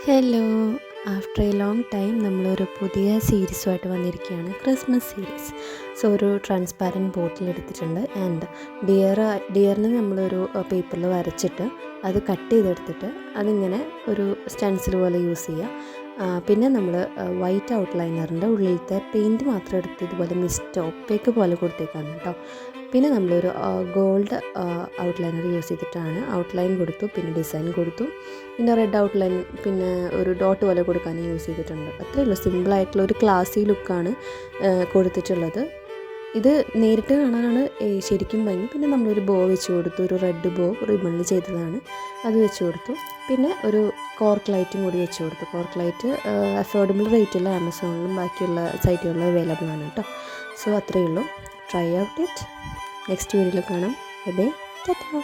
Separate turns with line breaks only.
Hello, after A long time നമ്മളൊരു പുതിയ സീരീസുമായിട്ട് വന്നിരിക്കുകയാണ്, ക്രിസ്മസ് സീരീസ്. സോ ഒരു ട്രാൻസ്പാരൻറ്റ് ബോട്ടിൽ എടുത്തിട്ടുണ്ട് ആൻഡ് ഡിയറിന് നമ്മളൊരു പേപ്പറിൽ വരച്ചിട്ട് അത് കട്ട് ചെയ്തെടുത്തിട്ട് അതിങ്ങനെ ഒരു സ്റ്റെൻസിൽ പോലെ യൂസ് ചെയ്യുക. പിന്നെ നമ്മൾ വൈറ്റ് ഔട്ട്ലൈനറിൻ്റെ ഉള്ളിലത്തെ പെയിൻറ്റ് മാത്രം എടുത്ത് ഇതുപോലെ മിസ്റ്റ് ഒപ്പേക്ക് പോലെ കൊടുത്തേക്കാണ് കേട്ടോ. പിന്നെ നമ്മളൊരു ഗോൾഡ് ഔട്ട്ലൈനർ യൂസ് ചെയ്തിട്ടാണ് ഔട്ട്ലൈൻ കൊടുത്തു, പിന്നെ ഡിസൈൻ കൊടുത്തു, പിന്നെ റെഡ് ഔട്ട്ലൈൻ, പിന്നെ ഒരു ഡോട്ട് പോലെ കൊടുക്കാൻ യൂസ് ചെയ്തിട്ടുണ്ട്. അത്രയേ ഉള്ളൂ. സിമ്പിളായിട്ടുള്ള ഒരു ക്ലാസി ലുക്കാണ് കൊടുത്തിട്ടുള്ളത്. ഇത് നേരിട്ട് കാണാനാണ് ശരിക്കും ഭംഗി. പിന്നെ നമ്മളൊരു ബോ വെച്ച് കൊടുത്തു, ഒരു റെഡ് ബോ റിബണിൽ ചെയ്തതാണ്, അത് വെച്ച് കൊടുത്തു. പിന്നെ ഒരു കോർക്ക് ലൈറ്റും കൂടി വെച്ച് കൊടുത്തു. കോർക്ക് ലൈറ്റ് അഫോർഡബിൾ റേറ്റിൽ ആമസോണിലും ബാക്കിയുള്ള സൈറ്റുകളിലും അവൈലബിൾ ആണ് കേട്ടോ. സോ അത്രയേ ഉള്ളൂ. Try out it. നെക്സ്റ്റ് വീഡിയോയിൽ കാണാം. ബൈ, ടാറ്റാ.